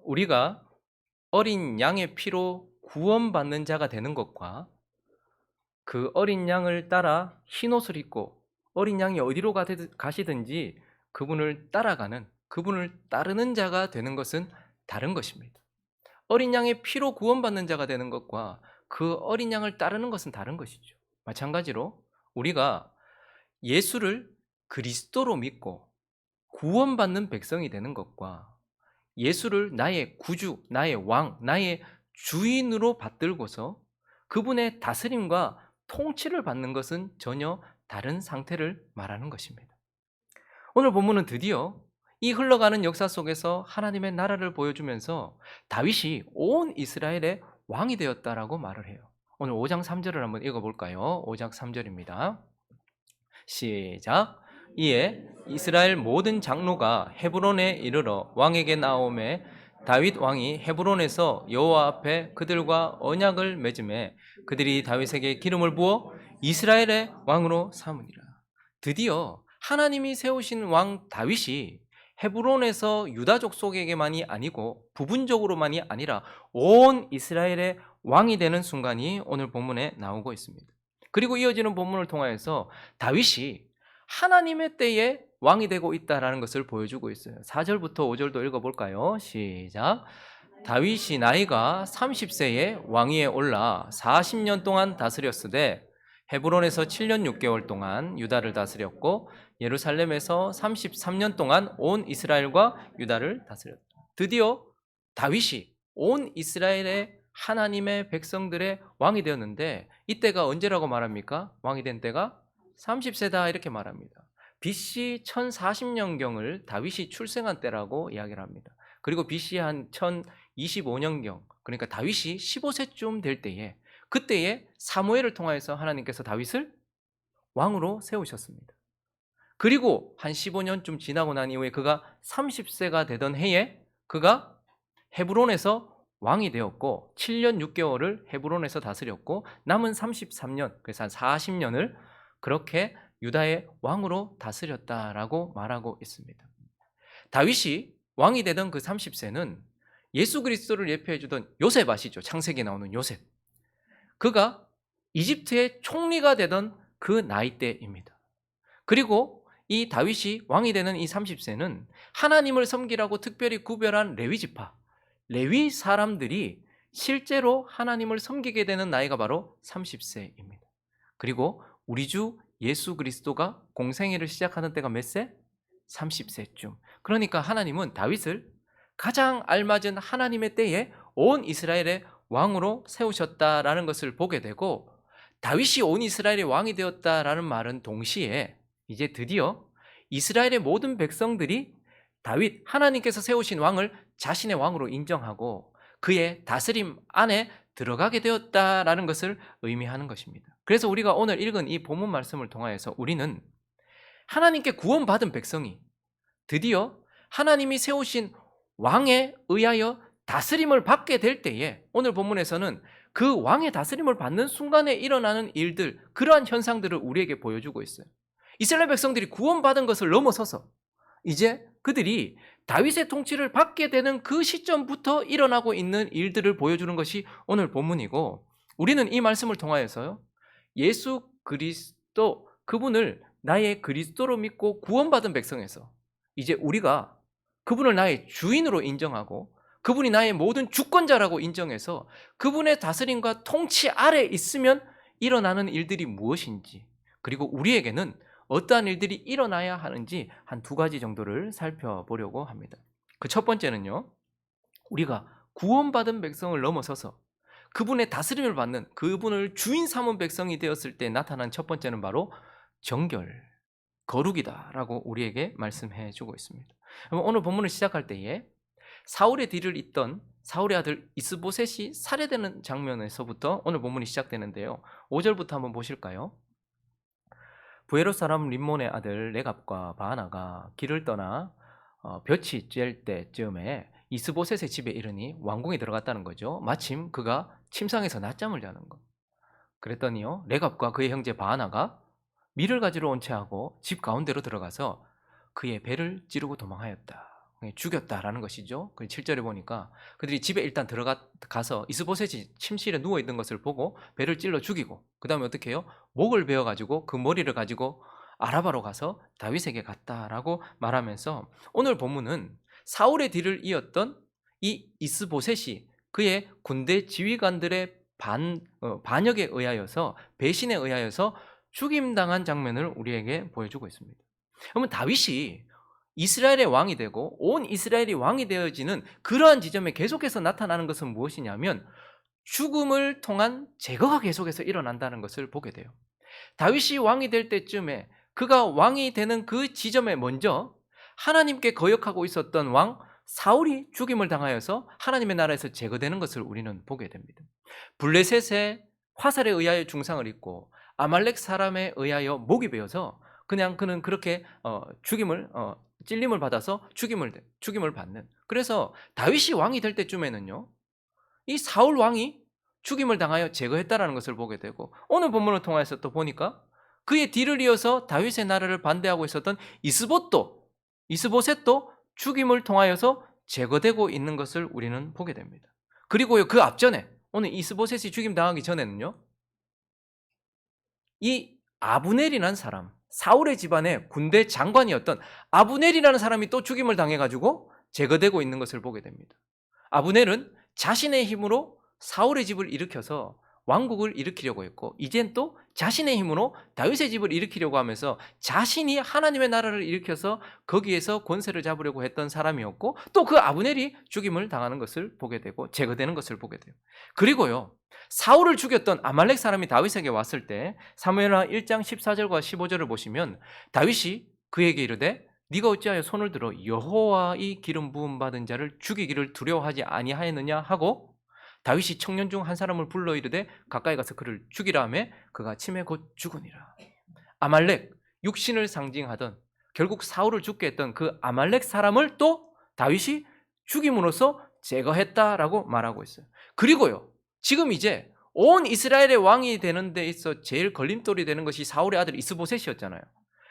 우리가 어린 양의 피로 구원받는 자가 되는 것과 그 어린 양을 따라 흰옷을 입고 어린 양이 어디로 가시든지 그분을 따라가는, 그분을 따르는 자가 되는 것은 다른 것입니다. 어린 양의 피로 구원받는 자가 되는 것과 그 어린 양을 따르는 것은 다른 것이죠. 마찬가지로 우리가 예수를 그리스도로 믿고 구원받는 백성이 되는 것과 예수를 나의 구주, 나의 왕, 나의 주인으로 받들고서 그분의 다스림과 통치를 받는 것은 전혀 다른 상태를 말하는 것입니다. 오늘 본문은 드디어 이 흘러가는 역사 속에서 하나님의 나라를 보여주면서 다윗이 온 이스라엘의 왕이 되었다라고 말을 해요. 오늘 5장 3절을 한번 읽어볼까요? 5장 3절입니다. 시작. 이에 이스라엘 모든 장로가 헤브론에 이르러 왕에게 나오매 다윗 왕이 헤브론에서 여호와 앞에 그들과 언약을 맺음에 그들이 다윗에게 기름을 부어 이스라엘의 왕으로 삼으니라. 드디어 하나님이 세우신 왕 다윗이 헤브론에서 유다족 속에게만이 아니고 부분적으로만이 아니라 온 이스라엘의 왕이 되는 순간이 오늘 본문에 나오고 있습니다. 그리고 이어지는 본문을 통하여서 다윗이 하나님의 때에 왕이 되고 있다라는 것을 보여주고 있어요. 4절부터 5절도 읽어볼까요? 시작. 다윗이 나이가 30세에 왕위에 올라 40년 동안 다스렸으되 헤브론에서 7년 6개월 동안 유다를 다스렸고 예루살렘에서 33년 동안 온 이스라엘과 유다를 다스렸다. 드디어 다윗이 온 이스라엘의 하나님의 백성들의 왕이 되었는데 이때가 언제라고 말합니까? 왕이 된 때가 30세다 이렇게 말합니다. BC 1040년경을 다윗이 출생한 때라고 이야기를 합니다. 그리고 BC 한 1025년경, 그러니까 다윗이 15세쯤 될 때에 그때에 사무엘을 통하여서 하나님께서 다윗을 왕으로 세우셨습니다. 그리고 한 15년쯤 지나고 난 이후에 그가 30세가 되던 해에 그가 헤브론에서 왕이 되었고 7년 6개월을 헤브론에서 다스렸고 남은 33년, 그래서 한 40년을 그렇게 유다의 왕으로 다스렸다라고 말하고 있습니다. 다윗이 왕이 되던 그 30세는 예수 그리스도를 예표해 주던 요셉 아시죠? 창세기에 나오는 요셉. 그가 이집트의 총리가 되던 그 나이대입니다. 그리고 이 다윗이 왕이 되는 이 30세는 하나님을 섬기라고 특별히 구별한 레위 지파, 레위 사람들이 실제로 하나님을 섬기게 되는 나이가 바로 30세입니다. 그리고 우리 주 예수 그리스도가 공생애를 시작하는 때가 몇 세? 30세쯤. 그러니까 하나님은 다윗을 가장 알맞은 하나님의 때에 온 이스라엘의 왕으로 세우셨다라는 것을 보게 되고, 다윗이 온 이스라엘의 왕이 되었다라는 말은 동시에 이제 드디어 이스라엘의 모든 백성들이 다윗, 하나님께서 세우신 왕을 자신의 왕으로 인정하고 그의 다스림 안에 들어가게 되었다라는 것을 의미하는 것입니다. 그래서 우리가 오늘 읽은 이 본문 말씀을 통하여서 우리는 하나님께 구원받은 백성이 드디어 하나님이 세우신 왕에 의하여 다스림을 받게 될 때에, 오늘 본문에서는 그 왕의 다스림을 받는 순간에 일어나는 일들, 그러한 현상들을 우리에게 보여주고 있어요. 이스라엘 백성들이 구원받은 것을 넘어서서 이제 그들이 다윗의 통치를 받게 되는 그 시점부터 일어나고 있는 일들을 보여주는 것이 오늘 본문이고, 우리는 이 말씀을 통하여서요, 예수 그리스도, 그분을 나의 그리스도로 믿고 구원받은 백성에서 이제 우리가 그분을 나의 주인으로 인정하고 그분이 나의 모든 주권자라고 인정해서 그분의 다스림과 통치 아래 있으면 일어나는 일들이 무엇인지, 그리고 우리에게는 어떠한 일들이 일어나야 하는지 한 두 가지 정도를 살펴보려고 합니다. 그 첫 번째는요, 우리가 구원받은 백성을 넘어서서 그분의 다스림을 받는, 그분을 주인 삼은 백성이 되었을 때 나타난 첫 번째는 바로 정결, 거룩이다라고 우리에게 말씀해 주고 있습니다. 오늘 본문을 시작할 때에 사울의 뒤를 잇던 사울의 아들 이스보셋이 살해되는 장면에서부터 오늘 본문이 시작되는데요. 5절부터 한번 보실까요? 부에롯 사람 림몬의 아들 레갑과 바하나가 길을 떠나 볕이 쬐을 때쯤에 이스보셋의 집에 이르니 왕궁에 들어갔다는 거죠. 마침 그가 침상에서 낮잠을 자는 것. 그랬더니요, 레갑과 그의 형제 바하나가 밀을 가지러 온 채하고 집 가운데로 들어가서 그의 배를 찌르고 도망하였다. 죽였다라는 것이죠. 7절에 보니까 그들이 집에 일단 들어가서 이스보셋이 침실에 누워 있는 것을 보고 배를 찔러 죽이고, 그 다음에 어떻게 해요? 목을 베어 가지고 그 머리를 가지고 아라바로 가서 다윗에게 갔다라고 말하면서, 오늘 본문은 사울의 뒤를 이었던 이 이스보셋이 그의 군대 지휘관들의 반역에 의하여서, 배신에 의하여서 죽임당한 장면을 우리에게 보여주고 있습니다. 그러면 다윗이 이스라엘의 왕이 되고 온 이스라엘이 왕이 되어지는 그러한 지점에 계속해서 나타나는 것은 무엇이냐면, 죽음을 통한 제거가 계속해서 일어난다는 것을 보게 돼요. 다윗이 왕이 될 때쯤에 그가 왕이 되는 그 지점에 먼저 하나님께 거역하고 있었던 왕 사울이 죽임을 당하여서 하나님의 나라에서 제거되는 것을 우리는 보게 됩니다. 블레셋의 화살에 의하여 중상을 입고 아말렉 사람에 의하여 목이 베어서 그냥 그는 그렇게 찔림을 받아서 죽임을 받는, 그래서 다윗이 왕이 될 때쯤에는요, 이 사울 왕이 죽임을 당하여 제거했다라는 것을 보게 되고, 오늘 본문을 통해서 또 보니까 그의 뒤를 이어서 다윗의 나라를 반대하고 있었던 이스보셋도 죽임을 통하여서 제거되고 있는 것을 우리는 보게 됩니다. 그리고요, 그 앞전에 오늘 이스보셋이 죽임 당하기 전에는요, 이 아브넬이라는 사람, 사울의 집안의 군대 장관이었던 아브넬이라는 사람이 또 죽임을 당해가지고 제거되고 있는 것을 보게 됩니다. 아브넬은 자신의 힘으로 사울의 집을 일으켜서 왕국을 일으키려고 했고, 이젠 또 자신의 힘으로 다윗의 집을 일으키려고 하면서 자신이 하나님의 나라를 일으켜서 거기에서 권세를 잡으려고 했던 사람이었고, 또 그 아브넬이 죽임을 당하는 것을 보게 되고 제거되는 것을 보게 돼요. 그리고요, 사울을 죽였던 아말렉 사람이 다윗에게 왔을 때 사무엘하 1장 14절과 15절을 보시면, 다윗이 그에게 이르되 네가 어찌하여 손을 들어 여호와의 기름 부음 받은 자를 죽이기를 두려워하지 아니하였느냐 하고, 다윗이 청년 중 한 사람을 불러 이르되 가까이 가서 그를 죽이라 하매 그가 침에 곧 죽으니라. 아말렉, 육신을 상징하던, 결국 사울을 죽게 했던 그 아말렉 사람을 또 다윗이 죽임으로써 제거했다라고 말하고 있어요. 그리고요, 지금 이제 온 이스라엘의 왕이 되는 데 있어 제일 걸림돌이 되는 것이 사울의 아들 이스보셋이었잖아요.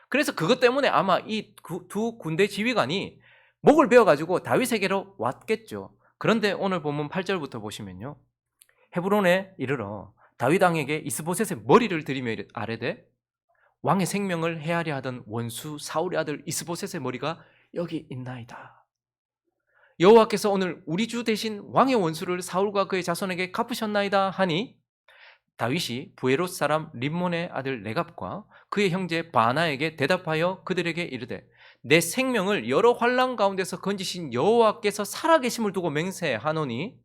그래서 그것 때문에 아마 이 두 군대 지휘관이 목을 베어가지고 다윗에게로 왔겠죠. 그런데 오늘 본문 8절부터 보시면요, 헤브론에 이르러 다윗 왕에게 이스보셋의 머리를 들이며 아뢰되 왕의 생명을 해하려 하던 원수 사울의 아들 이스보셋의 머리가 여기 있나이다. 여호와께서 오늘 우리 주 대신 왕의 원수를 사울과 그의 자손에게 갚으셨나이다 하니, 다윗이 부에롯 사람 림몬의 아들 레갑과 그의 형제 바나에게 대답하여 그들에게 이르되 내 생명을 여러 환난 가운데서 건지신 여호와께서 살아계심을 두고 맹세하노니,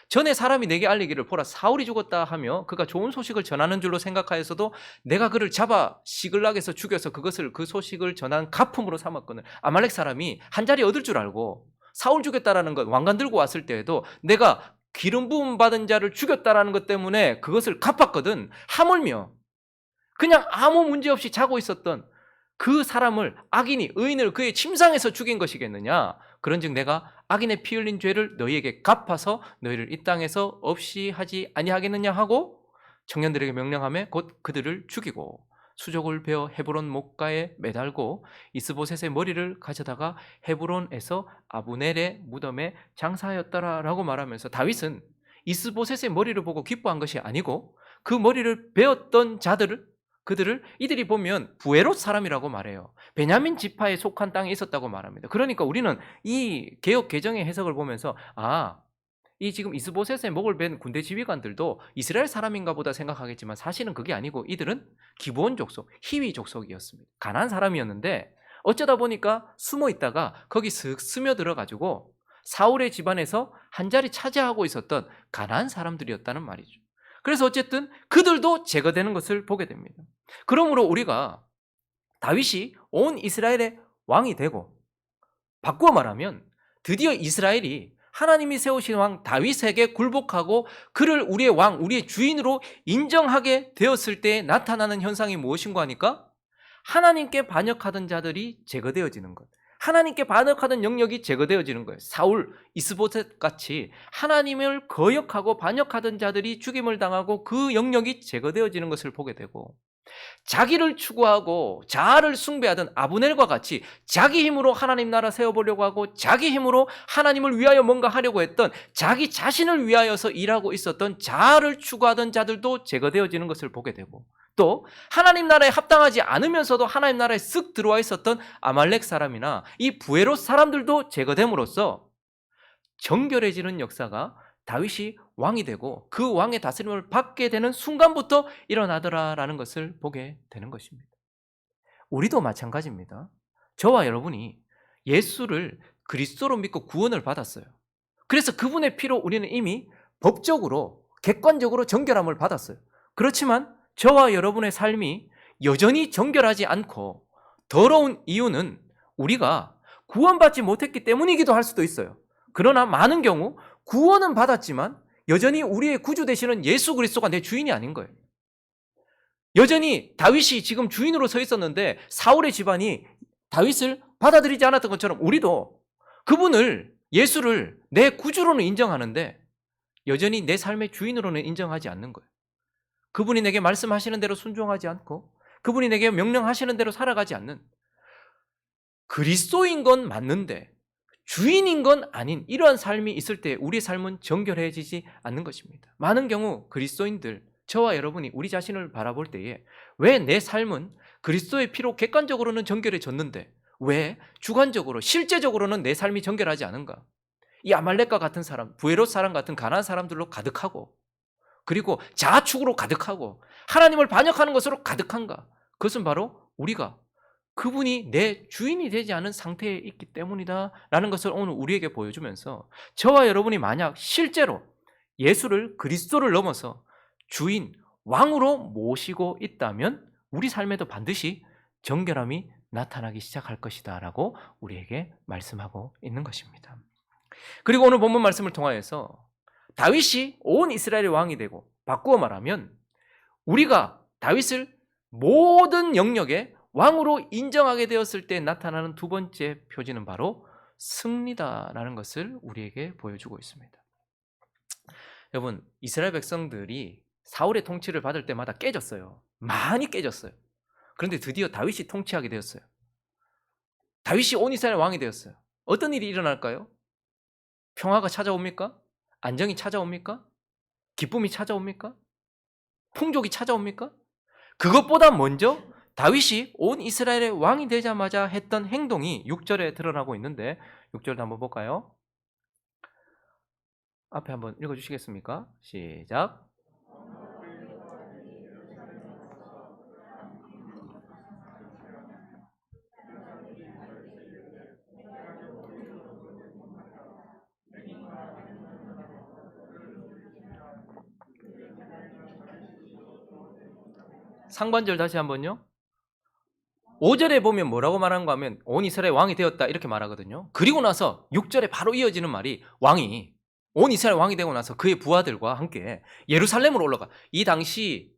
전에 사람이 내게 알리기를 보라 사울이 죽었다 하며 그가 좋은 소식을 전하는 줄로 생각하여서도 내가 그를 잡아 시글락에서 죽여서 그 소식을 전한 가품으로 삼았거늘. 아말렉 사람이 한 자리 얻을 줄 알고 사울 죽였다라는 것, 왕관 들고 왔을 때에도 내가 기름 부음 받은 자를 죽였다라는 것 때문에 그것을 갚았거든. 하물며 그냥 아무 문제 없이 자고 있었던 그 사람을, 악인이 의인을 그의 침상에서 죽인 것이겠느냐? 그런즉 내가 악인의 피 흘린 죄를 너희에게 갚아서 너희를 이 땅에서 없이 하지 아니하겠느냐 하고 청년들에게 명령하며 곧 그들을 죽이고 수족을 베어 헤브론 목가에 매달고 이스보셋의 머리를 가져다가 헤브론에서 아브넬의 무덤에 장사하였더라라고 말하면서, 다윗은 이스보셋의 머리를 보고 기뻐한 것이 아니고 그 머리를 베었던 그들을 이들이 보면 부에롯 사람이라고 말해요. 베냐민 지파에 속한 땅에 있었다고 말합니다. 그러니까 우리는 이 개역 개정의 해석을 보면서 이 지금 이스보셋의 목을 벤 군대 지휘관들도 이스라엘 사람인가 보다 생각하겠지만 사실은 그게 아니고 이들은 기브온 족속, 히위 족속이었습니다. 가난한 사람이었는데 어쩌다 보니까 숨어 있다가 거기 쓱 스며들어가지고 사울의 집안에서 한 자리 차지하고 있었던 가난한 사람들이었다는 말이죠. 그래서 어쨌든 그들도 제거되는 것을 보게 됩니다. 그러므로 우리가 다윗이 온 이스라엘의 왕이 되고, 바꾸어 말하면 드디어 이스라엘이 하나님이 세우신 왕 다윗에게 굴복하고 그를 우리의 왕, 우리의 주인으로 인정하게 되었을 때 나타나는 현상이 무엇인가 하니까, 하나님께 반역하던 자들이 제거되어지는 것, 하나님께 반역하던 영역이 제거되어지는 거예요. 사울, 이스보셋 같이 하나님을 거역하고 반역하던 자들이 죽임을 당하고 그 영역이 제거되어지는 것을 보게 되고, 자기를 추구하고 자아를 숭배하던 아브넬과 같이 자기 힘으로 하나님 나라 세워보려고 하고 자기 힘으로 하나님을 위하여 뭔가 하려고 했던, 자기 자신을 위하여서 일하고 있었던 자아를 추구하던 자들도 제거되어지는 것을 보게 되고, 또 하나님 나라에 합당하지 않으면서도 하나님 나라에 쓱 들어와 있었던 아말렉 사람이나 이 부에롯 사람들도 제거됨으로써 정결해지는 역사가 다윗이 왕이 되고 그 왕의 다스림을 받게 되는 순간부터 일어나더라라는 것을 보게 되는 것입니다. 우리도 마찬가지입니다. 저와 여러분이 예수를 그리스도로 믿고 구원을 받았어요. 그래서 그분의 피로 우리는 이미 법적으로 객관적으로 정결함을 받았어요. 그렇지만 저와 여러분의 삶이 여전히 정결하지 않고 더러운 이유는 우리가 구원받지 못했기 때문이기도 할 수도 있어요. 그러나 많은 경우 구원은 받았지만 여전히 우리의 구주 되시는 예수 그리스도가 내 주인이 아닌 거예요. 여전히 다윗이 지금 주인으로 서 있었는데 사울의 집안이 다윗을 받아들이지 않았던 것처럼 우리도 그분을, 예수를 내 구주로는 인정하는데 여전히 내 삶의 주인으로는 인정하지 않는 거예요. 그분이 내게 말씀하시는 대로 순종하지 않고 그분이 내게 명령하시는 대로 살아가지 않는, 그리스도인 건 맞는데 주인인 건 아닌 이러한 삶이 있을 때 우리의 삶은 정결해지지 않는 것입니다. 많은 경우 그리스도인들, 저와 여러분이 우리 자신을 바라볼 때에 왜 내 삶은 그리스도의 피로 객관적으로는 정결해졌는데 왜 주관적으로, 실제적으로는 내 삶이 정결하지 않은가? 이 아말렉과 같은 사람, 부에롯 사람 같은 가난한 사람들로 가득하고, 그리고 자아축으로 가득하고 하나님을 반역하는 것으로 가득한가? 그것은 바로 우리가 그분이 내 주인이 되지 않은 상태에 있기 때문이다라는 것을 오늘 우리에게 보여주면서, 저와 여러분이 만약 실제로 예수를, 그리스도를 넘어서 주인, 왕으로 모시고 있다면 우리 삶에도 반드시 정결함이 나타나기 시작할 것이다 라고 우리에게 말씀하고 있는 것입니다. 그리고 오늘 본문 말씀을 통하여서 다윗이 온 이스라엘의 왕이 되고, 바꾸어 말하면 우리가 다윗을 모든 영역에 왕으로 인정하게 되었을 때 나타나는 두 번째 표지는 바로 승리다라는 것을 우리에게 보여주고 있습니다. 여러분, 이스라엘 백성들이 사울의 통치를 받을 때마다 깨졌어요. 많이 깨졌어요. 그런데 드디어 다윗이 통치하게 되었어요. 다윗이 온 이스라엘 왕이 되었어요. 어떤 일이 일어날까요? 평화가 찾아옵니까? 안정이 찾아옵니까? 기쁨이 찾아옵니까? 풍족이 찾아옵니까? 그것보다 먼저 다윗이 온 이스라엘의 왕이 되자마자 했던 행동이 6절에 드러나고 있는데 6절도 한번 볼까요? 앞에 한번 읽어주시겠습니까? 시작. 상반절 다시 한번요. 5절에 보면 뭐라고 말하는가 하면 온 이스라엘 왕이 되었다 이렇게 말하거든요. 그리고 나서 6절에 바로 이어지는 말이 왕이, 온 이스라엘 왕이 되고 나서 그의 부하들과 함께 예루살렘으로 올라가. 이 당시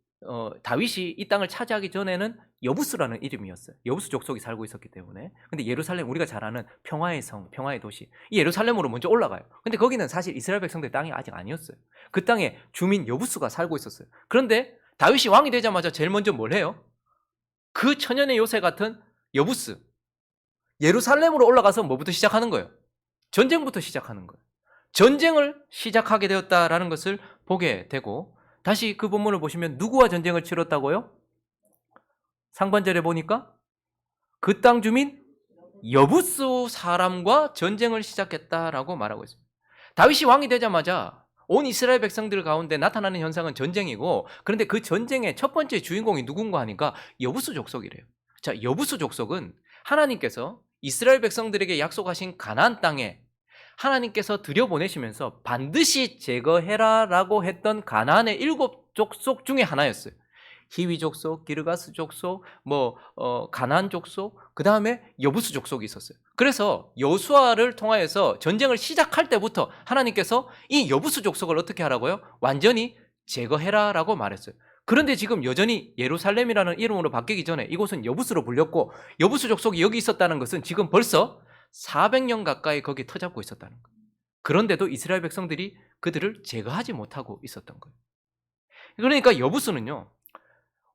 다윗이 이 땅을 차지하기 전에는 여부스라는 이름이었어요. 여부스 족속이 살고 있었기 때문에. 근데 예루살렘, 우리가 잘 아는 평화의 성, 평화의 도시, 이 예루살렘으로 먼저 올라가요. 근데 거기는 사실 이스라엘 백성들 땅이 아직 아니었어요. 그 땅에 주민 여부스가 살고 있었어요. 그런데 다윗이 왕이 되자마자 제일 먼저 뭘 해요? 그 천연의 요새 같은 여부스, 예루살렘으로 올라가서 뭐부터 시작하는 거예요? 전쟁부터 시작하는 거예요. 전쟁을 시작하게 되었다라는 것을 보게 되고, 다시 그 본문을 보시면 누구와 전쟁을 치렀다고요? 상반절에 보니까 그 땅 주민 여부스 사람과 전쟁을 시작했다라고 말하고 있습니다. 다윗이 왕이 되자마자 온 이스라엘 백성들 가운데 나타나는 현상은 전쟁이고, 그런데 그 전쟁의 첫 번째 주인공이 누군가 하니까 여부스 족속이래요. 자, 여부스 족속은 하나님께서 이스라엘 백성들에게 약속하신 가나안 땅에 하나님께서 들여보내시면서 반드시 제거해라라고 했던 가나안의 7족속 중에 하나였어요. 히위 족속, 기르가스 족속, 가나안 족속, 그 다음에 여부스 족속이 있었어요. 그래서 여호수아를 통하여서 전쟁을 시작할 때부터 하나님께서 이 여부스 족속을 어떻게 하라고요? 완전히 제거해라라고 말했어요. 그런데 지금 여전히 예루살렘이라는 이름으로 바뀌기 전에 이곳은 여부스로 불렸고, 여부스 족속이 여기 있었다는 것은 지금 벌써 400년 가까이 거기 터잡고 있었다는 거예요. 그런데도 이스라엘 백성들이 그들을 제거하지 못하고 있었던 거예요. 그러니까 여부스는요,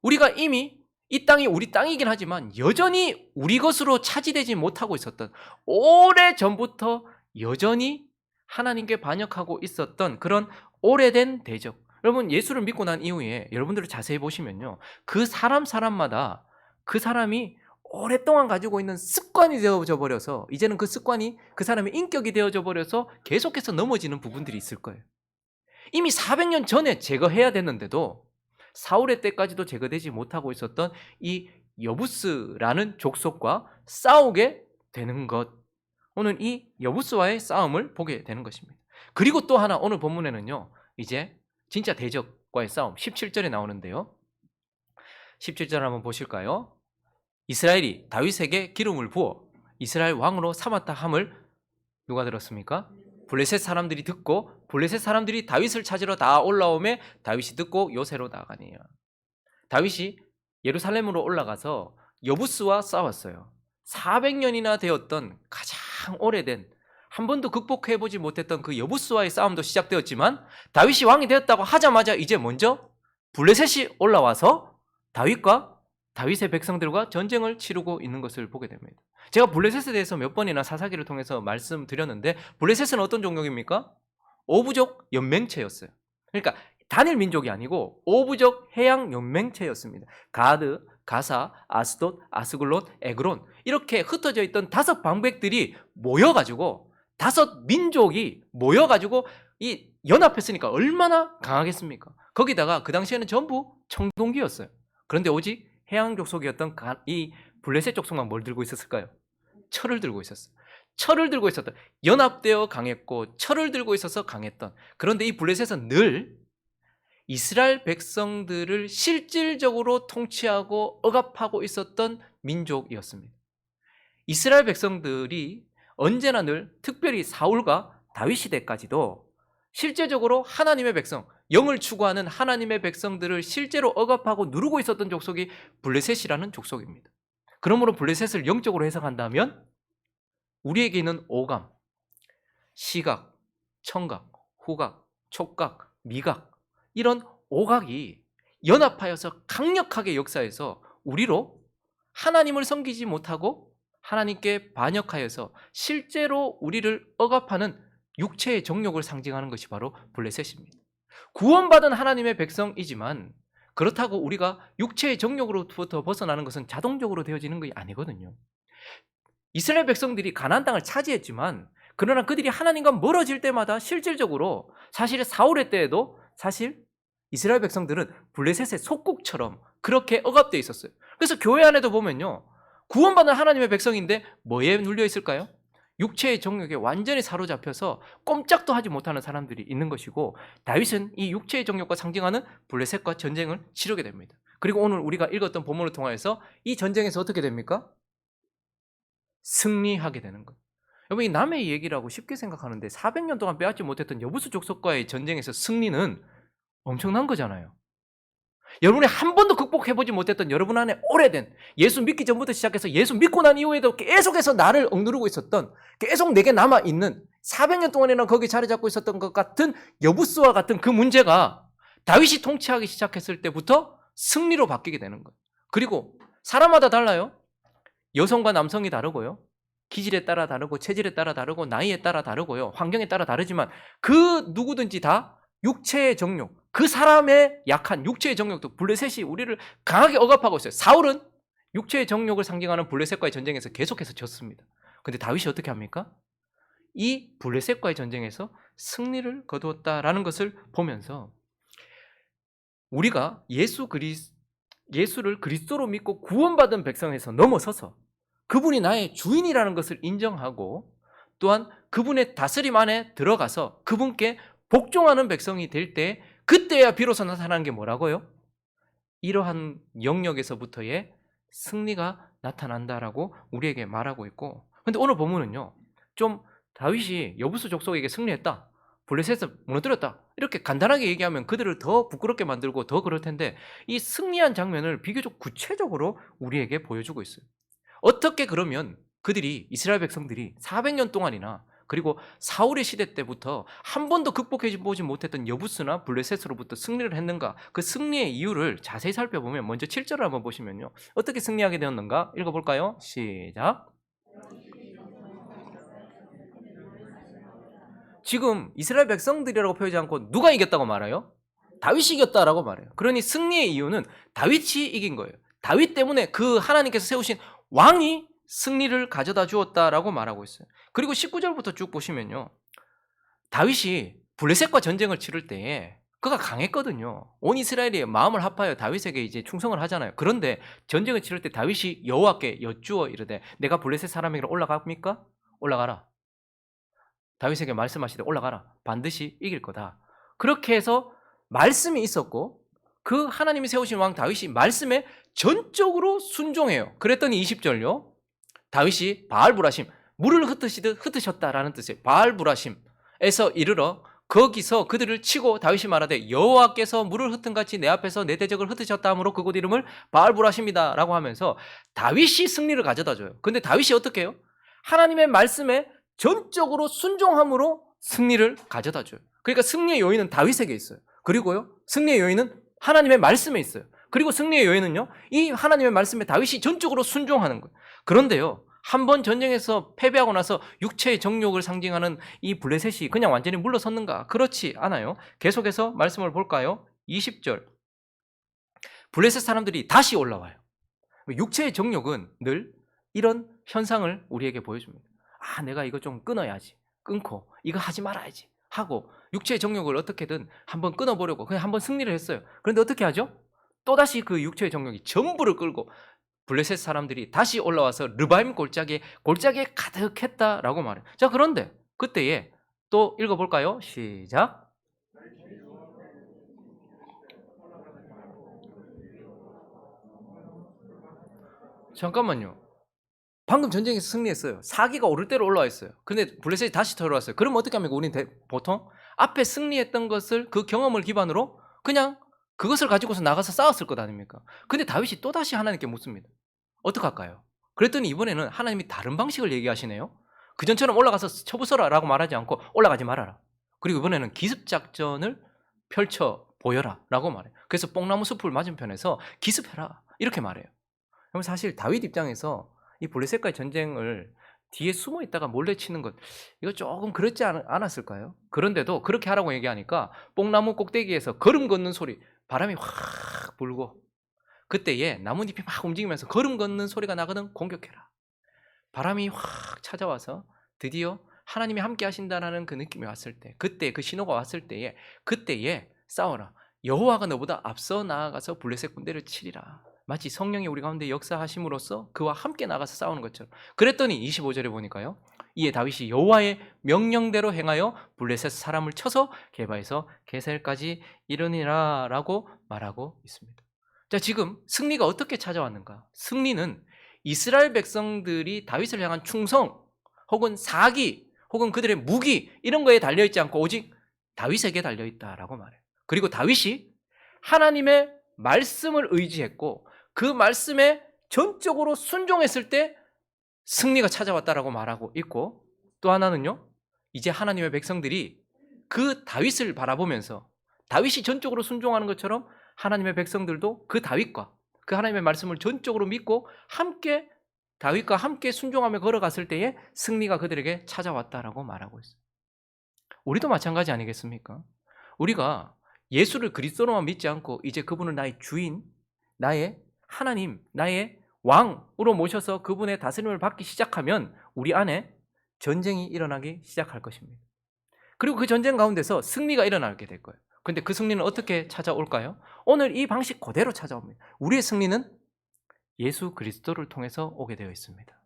우리가 이미 이 땅이 우리 땅이긴 하지만 여전히 우리 것으로 차지되지 못하고 있었던, 오래전부터 여전히 하나님께 반역하고 있었던 그런 오래된 대적. 여러분, 예수를 믿고 난 이후에 여러분들을 자세히 보시면요, 그 사람마다 그 사람이 오랫동안 가지고 있는 습관이 되어져 버려서, 이제는 그 습관이 그 사람의 인격이 되어져 버려서 계속해서 넘어지는 부분들이 있을 거예요. 이미 400년 전에 제거해야 됐는데도 사울의 때까지도 제거되지 못하고 있었던 이 여부스라는 족속과 싸우게 되는 것. 오늘 이 여부스와의 싸움을 보게 되는 것입니다. 그리고 또 하나, 오늘 본문에는요, 이제 진짜 대적과의 싸움 17절에 나오는데요, 17절 한번 보실까요? 이스라엘이 다윗에게 기름을 부어 이스라엘 왕으로 삼았다 함을 누가 들었습니까? 블레셋 사람들이 듣고, 블레셋 사람들이 다윗을 찾으러 다 올라오매 다윗이 듣고 요새로 나가니요. 다윗이 예루살렘으로 올라가서 여부스와 싸웠어요. 400년이나 되었던 가장 오래된, 한 번도 극복해보지 못했던 그 여부스와의 싸움도 시작되었지만, 다윗이 왕이 되었다고 하자마자 이제 먼저 블레셋이 올라와서 다윗의 백성들과 전쟁을 치르고 있는 것을 보게 됩니다. 제가 블레셋에 대해서 몇 번이나 사사기를 통해서 말씀드렸는데, 블레셋은 어떤 종족입니까? 오부족 연맹체였어요. 그러니까 단일 민족이 아니고 오부족 해양 연맹체였습니다. 가드, 가사, 아스돗, 아스글론, 에그론, 이렇게 흩어져 있던 5방백들이 모여가지고, 5민족이 모여가지고 이 연합했으니까 얼마나 강하겠습니까? 거기다가 그 당시에는 전부 청동기였어요. 그런데 오직 해양 족속이었던 이 블레셋 족속만 뭘 들고 있었을까요? 철을 들고 있었어요. 철을 들고 있었던, 연합되어 강했고 철을 들고 있어서 강했던. 그런데 이 블레셋은 늘 이스라엘 백성들을 실질적으로 통치하고 억압하고 있었던 민족이었습니다. 이스라엘 백성들이 언제나 늘, 특별히 사울과 다윗 시대까지도 실제적으로 하나님의 백성, 영을 추구하는 하나님의 백성들을 실제로 억압하고 누르고 있었던 족속이 블레셋이라는 족속입니다. 그러므로 블레셋을 영적으로 해석한다면 우리에게 있는 오감, 시각, 청각, 후각, 촉각, 미각, 이런 오각이 연합하여서 강력하게 역사해서 우리로 하나님을 섬기지 못하고 하나님께 반역하여서 실제로 우리를 억압하는 육체의 정욕을 상징하는 것이 바로 블레셋입니다. 구원받은 하나님의 백성이지만 그렇다고 우리가 육체의 정욕으로부터 벗어나는 것은 자동적으로 되어지는 것이 아니거든요. 이스라엘 백성들이 가나안 땅을 차지했지만, 그러나 그들이 하나님과 멀어질 때마다 실질적으로, 사실 사울의 때에도 사실 이스라엘 백성들은 블레셋의 속국처럼 그렇게 억압되어 있었어요. 그래서 교회 안에도 보면요, 구원받은 하나님의 백성인데 뭐에 눌려 있을까요? 육체의 정욕에 완전히 사로잡혀서 꼼짝도 하지 못하는 사람들이 있는 것이고, 다윗은 이 육체의 정욕과 상징하는 블레셋과 전쟁을 치르게 됩니다. 그리고 오늘 우리가 읽었던 본문을 통하여서 이 전쟁에서 어떻게 됩니까? 승리하게 되는 거예요. 여러분, 이 남의 얘기라고 쉽게 생각하는데 400년 동안 빼앗지 못했던 여부수 족속과의 전쟁에서 승리는 엄청난 거잖아요. 여러분이 한 번도 극복해보지 못했던, 여러분 안에 오래된, 예수 믿기 전부터 시작해서 예수 믿고 난 이후에도 계속해서 나를 억누르고 있었던, 계속 내게 남아있는, 400년 동안이나 거기 자리 잡고 있었던 것 같은 여부스와 같은 그 문제가 다윗이 통치하기 시작했을 때부터 승리로 바뀌게 되는 거예요. 그리고 사람마다 달라요. 여성과 남성이 다르고요, 기질에 따라 다르고, 체질에 따라 다르고, 나이에 따라 다르고요, 환경에 따라 다르지만 그 누구든지 다 육체의 정욕, 그 사람의 약한 육체의 정욕도 블레셋이 우리를 강하게 억압하고 있어요. 사울은 육체의 정욕을 상징하는 블레셋과의 전쟁에서 계속해서 졌습니다. 근데 다윗이 어떻게 합니까? 이 블레셋과의 전쟁에서 승리를 거두었다라는 것을 보면서, 우리가 예수를 그리스도로 믿고 구원받은 백성에서 넘어서서 그분이 나의 주인이라는 것을 인정하고, 또한 그분의 다스림 안에 들어가서 그분께 복종하는 백성이 될 때, 그때야 비로소 나타나는 게 뭐라고요? 이러한 영역에서부터의 승리가 나타난다라고 우리에게 말하고 있고, 근데 오늘 본문은요, 좀 다윗이 여부수 족속에게 승리했다, 블레셋을 무너뜨렸다, 이렇게 간단하게 얘기하면 그들을 더 부끄럽게 만들고 더 그럴 텐데, 이 승리한 장면을 비교적 구체적으로 우리에게 보여주고 있어요. 어떻게 그러면 이스라엘 백성들이 400년 동안이나 그리고 사울의 시대 때부터 한 번도 극복해 보지 못했던 여부스나 블레셋으로부터 승리를 했는가? 그 승리의 이유를 자세히 살펴보면 먼저 7절을 한번 보시면요. 어떻게 승리하게 되었는가? 읽어볼까요? 시작. 지금 이스라엘 백성들이라고 표현하지 않고 누가 이겼다고 말해요? 다윗이 이겼다라고 말해요. 그러니 승리의 이유는 다윗이 이긴 거예요. 다윗 때문에 그 하나님께서 세우신 왕이 승리를 가져다 주었다라고 말하고 있어요. 그리고 19절부터 쭉 보시면요. 다윗이 블레셋과 전쟁을 치를 때에 그가 강했거든요. 온 이스라엘이 마음을 합하여 다윗에게 이제 충성을 하잖아요. 그런데 전쟁을 치를 때 다윗이 여호와께 여쭈어 이르되 내가 블레셋 사람에게로 올라갑니까? 올라가라. 다윗에게 말씀하시되 올라가라. 반드시 이길 거다. 그렇게 해서 말씀이 있었고 그 하나님이 세우신 왕 다윗이 말씀에 전적으로 순종해요. 그랬더니 20절요. 다윗이 바알브라심 물을 흩으시듯 흩으셨다라는 뜻이에요. 바알브라심에서 이르러 거기서 그들을 치고 다윗이 말하되 여호와께서 물을 흩은 같이 내 앞에서 내 대적을 흩으셨다 하므로 그곳 이름을 바알브라심이다라고 하면서 다윗이 승리를 가져다 줘요. 근데 다윗이 어떻게 해요? 하나님의 말씀에 전적으로 순종함으로 승리를 가져다 줘요. 그러니까 승리의 요인은 다윗에게 있어요. 그리고요, 승리의 요인은 하나님의 말씀에 있어요. 그리고 승리의 요인은요, 이 하나님의 말씀에 다윗이 전적으로 순종하는 거예요. 그런데요, 한번 전쟁에서 패배하고 나서 육체의 정욕을 상징하는 이 블레셋이 그냥 완전히 물러섰는가? 그렇지 않아요. 계속해서 말씀을 볼까요? 20절. 블레셋 사람들이 다시 올라와요. 육체의 정욕은 늘 이런 현상을 우리에게 보여줍니다. 아, 내가 이거 좀 끊어야지. 끊고 이거 하지 말아야지 하고 육체의 정욕을 어떻게든 한번 끊어보려고 그냥 한번 승리를 했어요. 그런데 어떻게 하죠? 또다시 그 육체의 정욕이 전부를 끌고 블레셋 사람들이 다시 올라와서 르바임 골짜기에 가득했다라고 말해요. 자, 그런데 그때에 또 읽어볼까요? 시작. 잠깐만요. 방금 전쟁에서 승리했어요. 사기가 오를 대로 올라와 있어요. 근데 블레셋이 다시 돌아왔어요. 그러면 어떻게 합니까? 우리는 보통 앞에 승리했던 것을 그 경험을 기반으로 그냥 그것을 가지고서 나가서 싸웠을 것 아닙니까? 근데 다윗이 또다시 하나님께 묻습니다. 어떡할까요? 그랬더니 이번에는 하나님이 다른 방식을 얘기하시네요. 그전처럼 올라가서 쳐부숴라 라고 말하지 않고 올라가지 말아라. 그리고 이번에는 기습작전을 펼쳐 보여라 라고 말해요. 그래서 뽕나무 숲을 맞은편에서 기습해라 이렇게 말해요. 그럼 사실 다윗 입장에서 이 블레셋과의 전쟁을 뒤에 숨어 있다가 몰래 치는 것 이거 조금 그렇지 않았을까요? 그런데도 그렇게 하라고 얘기하니까 뽕나무 꼭대기에서 걸음 걷는 소리, 바람이 확 불고 그때에 나뭇잎이 막 움직이면서 걸음 걷는 소리가 나거든. 공격해라. 바람이 확 찾아와서 드디어 하나님이 함께 하신다라는 그 느낌이 왔을 때, 그때 그 신호가 왔을 때에 그때에 싸워라. 여호와가 너보다 앞서 나아가서 블레셋 군대를 치리라. 마치 성령이 우리 가운데 역사하심으로써 그와 함께 나가서 싸우는 것처럼. 그랬더니 25절에 보니까요. 이에 다윗이 여호와의 명령대로 행하여 블레셋 사람을 쳐서 게바에서 게셀까지 이르니라 라고 말하고 있습니다. 자, 지금 승리가 어떻게 찾아왔는가? 승리는 이스라엘 백성들이 다윗을 향한 충성 혹은 사기 혹은 그들의 무기 이런 거에 달려있지 않고 오직 다윗에게 달려있다라고 말해요. 그리고 다윗이 하나님의 말씀을 의지했고 그 말씀에 전적으로 순종했을 때 승리가 찾아왔다라고 말하고 있고, 또 하나는요, 이제 하나님의 백성들이 그 다윗을 바라보면서 다윗이 전적으로 순종하는 것처럼 하나님의 백성들도 그 다윗과 그 하나님의 말씀을 전적으로 믿고 함께 다윗과 함께 순종하며 걸어갔을 때에 승리가 그들에게 찾아왔다라고 말하고 있어요. 우리도 마찬가지 아니겠습니까? 우리가 예수를 그리스도로만 믿지 않고 이제 그분을 나의 주인, 나의 하나님, 나의 왕으로 모셔서 그분의 다스림을 받기 시작하면 우리 안에 전쟁이 일어나기 시작할 것입니다. 그리고 그 전쟁 가운데서 승리가 일어나게 될 거예요. 그런데 그 승리는 어떻게 찾아올까요? 오늘 이 방식 그대로 찾아옵니다. 우리의 승리는 예수 그리스도를 통해서 오게 되어 있습니다.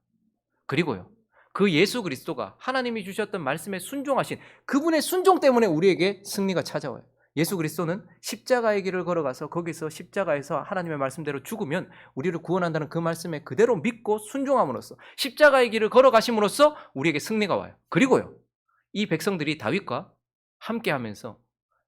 그리고요, 그 예수 그리스도가 하나님이 주셨던 말씀에 순종하신 그분의 순종 때문에 우리에게 승리가 찾아와요. 예수 그리스도는 십자가의 길을 걸어가서 거기서 십자가에서 하나님의 말씀대로 죽으면 우리를 구원한다는 그 말씀에 그대로 믿고 순종함으로써 십자가의 길을 걸어가심으로써 우리에게 승리가 와요. 그리고요, 이 백성들이 다윗과 함께하면서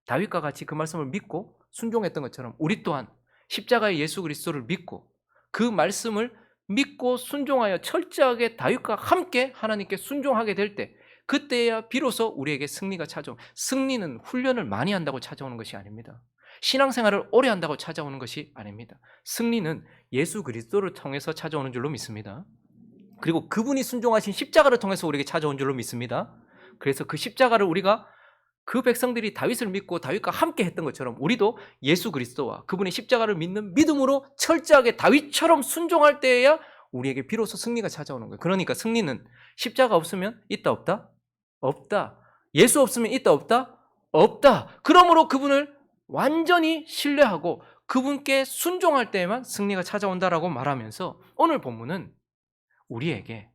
다윗과 같이 그 말씀을 믿고 순종했던 것처럼 우리 또한 십자가의 예수 그리스도를 믿고 그 말씀을 믿고 순종하여 철저하게 다윗과 함께 하나님께 순종하게 될 때 그때야 비로소 우리에게 승리가 찾아오는, 승리는 훈련을 많이 한다고 찾아오는 것이 아닙니다. 신앙생활을 오래 한다고 찾아오는 것이 아닙니다. 승리는 예수 그리스도를 통해서 찾아오는 줄로 믿습니다. 그리고 그분이 순종하신 십자가를 통해서 우리에게 찾아온 줄로 믿습니다. 그래서 그 십자가를 우리가 그 백성들이 다윗을 믿고 다윗과 함께 했던 것처럼 우리도 예수 그리스도와 그분의 십자가를 믿는 믿음으로 철저하게 다윗처럼 순종할 때에야 우리에게 비로소 승리가 찾아오는 거예요. 그러니까 승리는 십자가 없으면 있다 없다? 없다. 예수 없으면 있다 없다? 없다. 그러므로 그분을 완전히 신뢰하고 그분께 순종할 때에만 승리가 찾아온다라고 말하면서 오늘 본문은 우리에게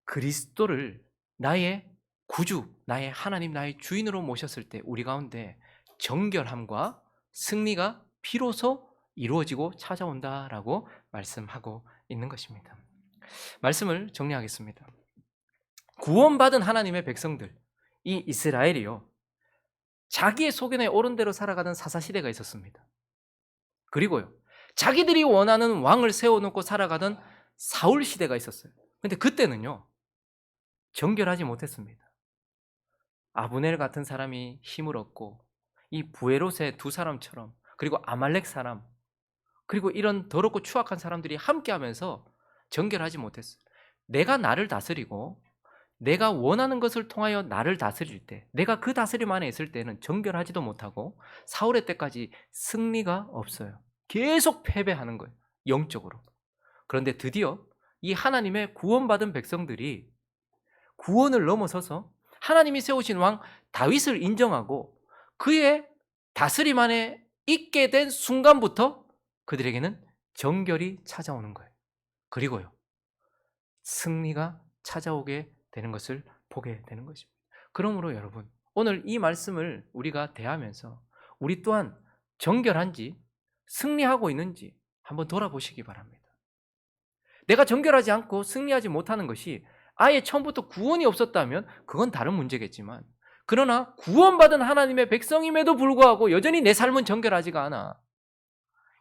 그리스도를 나의 구주, 나의 하나님, 나의 주인으로 모셨을 때 우리 가운데 정결함과 승리가 비로소 이루어지고 찾아온다라고 말씀하고 있는 것입니다. 말씀을 정리하겠습니다. 구원받은 하나님의 백성들, 이 이스라엘이요, 자기의 소견에 옳은 대로 살아가던 사사시대가 있었습니다. 그리고요, 자기들이 원하는 왕을 세워놓고 살아가던 사울시대가 있었어요. 근데 그때는요, 정결하지 못했습니다. 아브넬 같은 사람이 힘을 얻고 이 부에롯의 두 사람처럼, 그리고 아말렉 사람, 그리고 이런 더럽고 추악한 사람들이 함께하면서 정결하지 못했어요. 내가 나를 다스리고 내가 원하는 것을 통하여 나를 다스릴 때, 내가 그 다스림 안에 있을 때는 정결하지도 못하고 사울의 때까지 승리가 없어요. 계속 패배하는 거예요, 영적으로. 그런데 드디어 이 하나님의 구원받은 백성들이 구원을 넘어서서 하나님이 세우신 왕 다윗을 인정하고 그의 다스림 안에 있게 된 순간부터 그들에게는 정결이 찾아오는 거예요. 그리고요, 승리가 찾아오게 되는 것을 보게 되는 것입니다. 그러므로 여러분, 오늘 이 말씀을 우리가 대하면서 우리 또한 정결한지 승리하고 있는지 한번 돌아보시기 바랍니다. 내가 정결하지 않고 승리하지 못하는 것이 아예 처음부터 구원이 없었다면 그건 다른 문제겠지만, 그러나 구원받은 하나님의 백성임에도 불구하고 여전히 내 삶은 정결하지가 않아,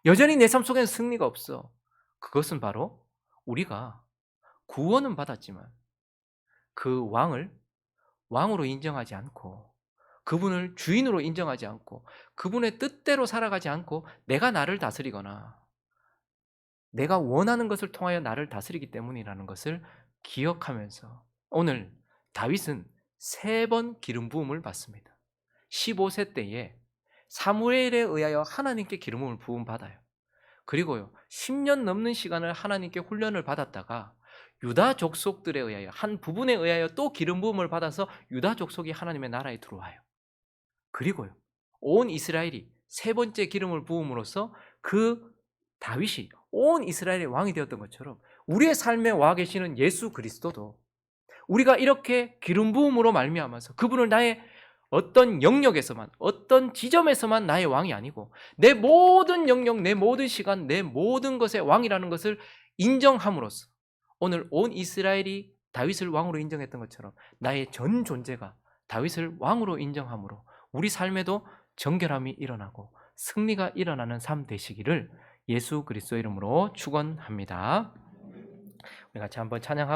여전히 내 삶 속에는 승리가 없어. 그것은 바로 우리가 구원은 받았지만 그 왕을 왕으로 인정하지 않고 그분을 주인으로 인정하지 않고 그분의 뜻대로 살아가지 않고 내가 나를 다스리거나 내가 원하는 것을 통하여 나를 다스리기 때문이라는 것을 기억하면서 오늘 다윗은 3번 기름 부음을 받습니다. 15세 때에 사무엘에 의하여 하나님께 기름 부음을 부음 받아요. 그리고요, 10년 넘는 시간을 하나님께 훈련을 받았다가 유다 족속들에 의하여, 한 부분에 의하여 또 기름 부음을 받아서 유다 족속이 하나님의 나라에 들어와요. 그리고요, 온 이스라엘이 3번째 기름을 부음으로써 그 다윗이 온 이스라엘의 왕이 되었던 것처럼 우리의 삶에 와 계시는 예수 그리스도도 우리가 이렇게 기름 부음으로 말미암아서 그분을 나의 어떤 영역에서만, 어떤 지점에서만 나의 왕이 아니고 내 모든 영역, 내 모든 시간, 내 모든 것의 왕이라는 것을 인정함으로써 오늘 온 이스라엘이 다윗을 왕으로 인정했던 것처럼 나의 전 존재가 다윗을 왕으로 인정함으로 우리 삶에도 정결함이 일어나고 승리가 일어나는 삶 되시기를 예수 그리스도 이름으로 축원합니다. 우리 같이 한번 찬양하고